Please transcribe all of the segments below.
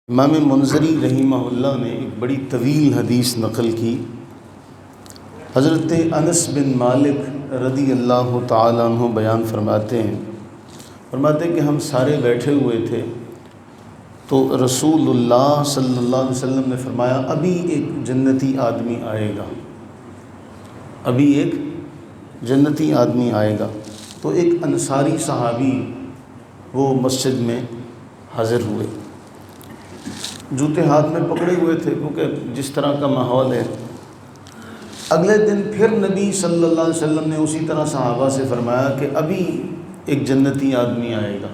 امام منذری رحمہ اللہ نے ایک بڑی طویل حدیث نقل کی۔ حضرت انس بن مالک رضی اللہ تعالیٰ عنہ بیان فرماتے ہیں کہ ہم سارے بیٹھے ہوئے تھے تو رسول اللہ صلی اللہ علیہ وسلم نے فرمایا ابھی ایک جنتی آدمی آئے گا، ابھی ایک جنتی آدمی آئے گا۔ تو ایک انصاری صحابی وہ مسجد میں حاضر ہوئے، جوتے ہاتھ میں پکڑے ہوئے تھے کیونکہ جس طرح کا ماحول ہے۔ اگلے دن پھر نبی صلی اللہ علیہ وسلم نے اسی طرح صحابہ سے فرمایا کہ ابھی ایک جنتی آدمی آئے گا۔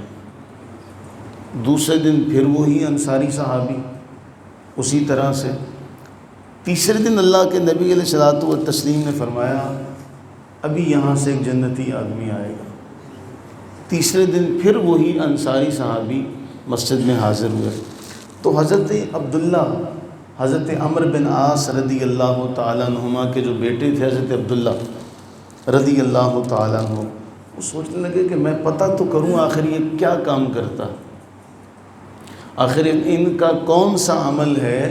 دوسرے دن پھر وہی انصاری صحابی اسی طرح سے۔ تیسرے دن اللہ کے نبی علیہ الصلوۃ والتسلیم نے فرمایا ابھی یہاں سے ایک جنتی آدمی آئے گا۔ تیسرے دن پھر وہی انصاری صحابی مسجد میں حاضر ہوئے تو حضرت عبداللہ، حضرت عمرو بن عاص رضی اللہ تعالیٰ عنہما کے جو بیٹے تھے حضرت عبداللہ رضی اللہ تعالیٰ عنہ، وہ سوچنے لگے کہ میں پتہ تو کروں آخر یہ کیا کام کرتا، آخر ان کا کون سا عمل ہے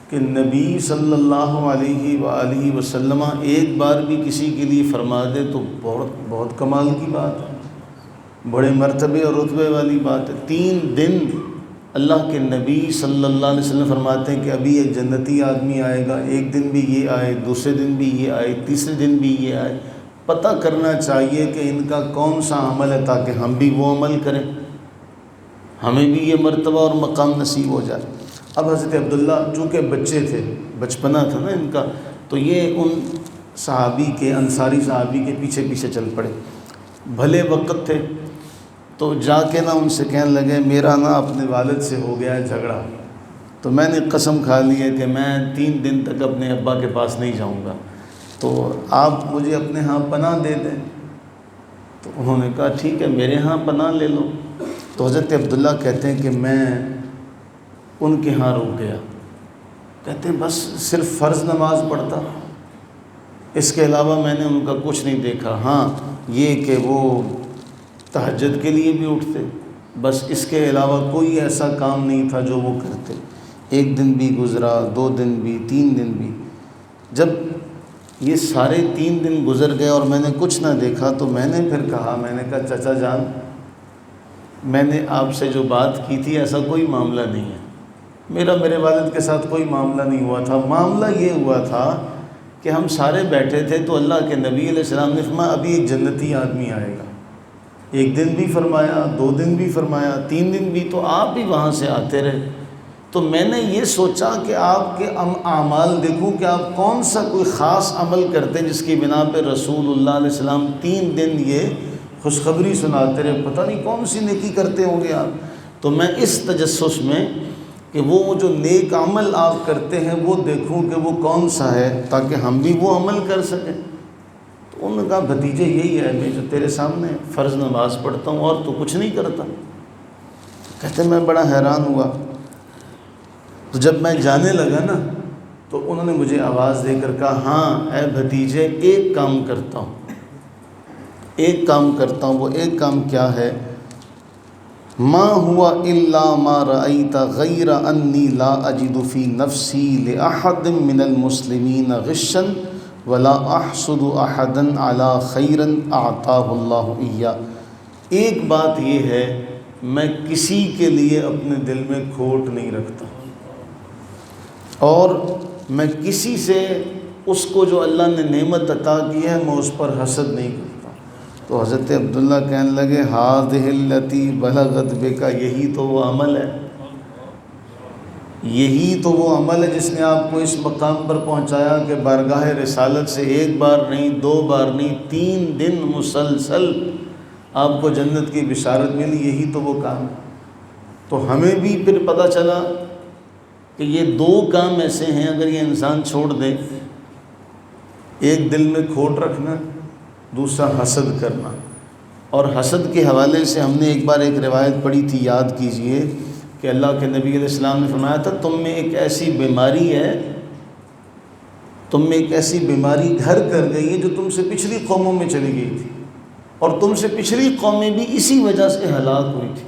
کہ نبی صلی اللہ علیہ وآلہ وسلم ایک بار بھی کسی کے لیے فرما دے تو بہت کمال کی بات ہے، بڑے مرتبے اور رتبے والی بات ہے۔ 3 دن اللہ کے نبی صلی اللہ علیہ وسلم فرماتے ہیں کہ ابھی ایک جنتی آدمی آئے گا، ایک دن بھی یہ آئے، دوسرے دن بھی یہ آئے، تیسرے دن بھی یہ آئے۔ پتہ کرنا چاہیے کہ ان کا کون سا عمل ہے تاکہ ہم بھی وہ عمل کریں، ہمیں بھی یہ مرتبہ اور مقام نصیب ہو جائے۔ اب حضرت عبداللہ چونکہ بچے تھے، بچپنا تھا نا ان کا، تو یہ ان صحابی کے، انصاری صحابی کے پیچھے پیچھے چل پڑے۔ بھلے وقت تھے تو جا کے ان سے کہنے لگے میرا اپنے والد سے ہو گیا ہے جھگڑا، تو میں نے قسم کھا لی ہے کہ میں 3 دن تک اپنے ابا کے پاس نہیں جاؤں گا، تو آپ مجھے اپنے ہاں پناہ دے دیں۔ تو انہوں نے کہا ٹھیک ہے میرے ہاں پناہ لے لو۔ تو حضرت عبداللہ کہتے ہیں کہ میں ان کے ہاں رک گیا، کہتے ہیں بس صرف فرض نماز پڑھتا، اس کے علاوہ میں نے ان کا کچھ نہیں دیکھا۔ ہاں یہ کہ وہ تہجد کے لیے بھی اٹھتے، بس اس کے علاوہ کوئی ایسا کام نہیں تھا جو وہ کرتے۔ 1 دن بھی گزرا، 2 دن بھی، 3 دن بھی۔ جب یہ سارے 3 دن گزر گئے اور میں نے کچھ نہ دیکھا تو میں نے پھر کہا، میں نے کہا چچا جان میں نے آپ سے جو بات کی تھی ایسا کوئی معاملہ نہیں ہے، میرے والد کے ساتھ کوئی معاملہ نہیں ہوا تھا۔ معاملہ یہ ہوا تھا کہ ہم سارے بیٹھے تھے تو اللہ کے نبی علیہ السلام نے فرمایا ابھی ایک جنتی آدمی آئے گا۔ 1 دن بھی فرمایا، 2 دن بھی فرمایا، 3 دن بھی، تو آپ بھی وہاں سے آتے رہے۔ تو میں نے یہ سوچا کہ آپ کے اعمال دیکھوں کہ آپ کون سا کوئی خاص عمل کرتے ہیں جس کی بنا پہ رسول اللہ علیہ السلام 3 دن یہ خوشخبری سناتے رہے، پتہ نہیں کون سی نیکی کرتے ہوں گے آپ۔ تو میں اس تجسس میں کہ وہ جو نیک عمل آپ کرتے ہیں وہ دیکھوں کہ وہ کون سا ہے تاکہ ہم بھی وہ عمل کر سکیں۔ تو انہوں نے کہا بھتیجے یہی ہے میں جو تیرے سامنے فرض نماز پڑھتا ہوں اور تو کچھ نہیں کرتا۔ کہتے میں بڑا حیران ہوا، تو جب میں جانے لگا تو انہوں نے مجھے آواز دے کر کہا ہاں اے بھتیجے ایک کام کرتا ہوں، ایک کام کرتا ہوں۔ وہ ایک کام کیا ہے؟ ما ہوا الا ما رأیت غیر انی لا اجد فی نفسی لأحد من المسلمین غشا ولا احسد احدا علی خیر اعطاہ اللہ ایاہ۔ ایک بات یہ ہے میں کسی کے لیے اپنے دل میں کھوٹ نہیں رکھتا اور میں کسی سے اس کو جو اللہ نے نعمت عطا کی ہے میں اس پر حسد نہیں کرتا۔ تو حضرت عبداللہ کہنے لگے ہذہ التی بلغت بک، یہی تو وہ عمل ہے، یہی تو وہ عمل ہے جس نے آپ کو اس مقام پر پہنچایا کہ بارگاہ رسالت سے 1 بار نہیں، 2 بار نہیں، 3 دن مسلسل آپ کو جنت کی بشارت ملی، یہی تو وہ کام ہے۔ تو ہمیں بھی پھر پتہ چلا کہ یہ 2 کام ایسے ہیں اگر یہ انسان چھوڑ دے، ایک دل میں کھوٹ رکھنا، دوسرا حسد کرنا۔ اور حسد کے حوالے سے ہم نے ایک بار ایک روایت پڑھی تھی، یاد کیجئے کہ اللہ کے نبی علیہ السلام نے فرمایا تھا تم میں ایک ایسی بیماری ہے، تم میں ایک ایسی بیماری گھر کر گئی ہے جو تم سے پچھلی قوموں میں چلی گئی تھی، اور تم سے پچھلی قومیں بھی اسی وجہ سے ہلاک ہوئی تھی۔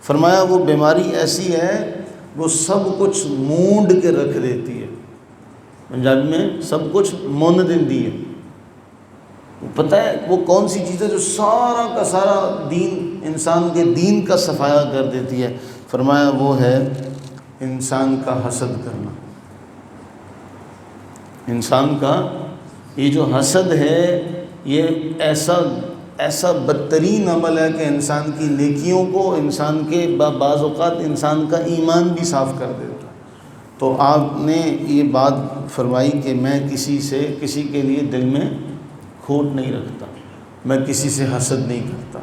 فرمایا وہ بیماری ایسی ہے وہ سب کچھ مونڈ کے رکھ دیتی ہے. پنجابی میں سب کچھ مون دیندی ہے. پتہ ہے وہ کون سی چیز ہے جو سارا کا سارا دین، انسان کے دین کا صفایا کر دیتی ہے؟ فرمایا وہ ہے انسان کا حسد کرنا. انسان کا یہ جو حسد ہے یہ ایسا بدترین عمل ہے کہ انسان کی نیکیوں کو، انسان کے بعض اوقات انسان کا ایمان بھی صاف کر دیتا ہے. تو آپ نے یہ بات فرمائی کہ میں کسی کے لیے دل میں کھوٹ نہیں رکھتا، میں کسی سے حسد نہیں کرتا.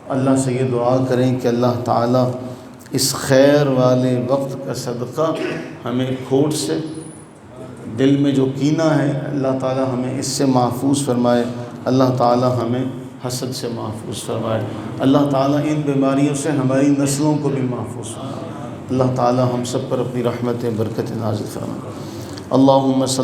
اللہ سے یہ دعا کریں کہ اللہ تعالیٰ اس خیر والے وقت کا صدقہ ہمیں کھوٹ سے، دل میں جو کینہ ہے اللہ تعالیٰ ہمیں اس سے محفوظ فرمائے. اللہ تعالیٰ ہمیں حسد سے محفوظ فرمائے. اللہ تعالیٰ ان بیماریوں سے ہماری نسلوں کو بھی محفوظ فرمائے. اللہ تعالیٰ ہم سب پر اپنی رحمت برکت نازل فرمائے. اللہم صلی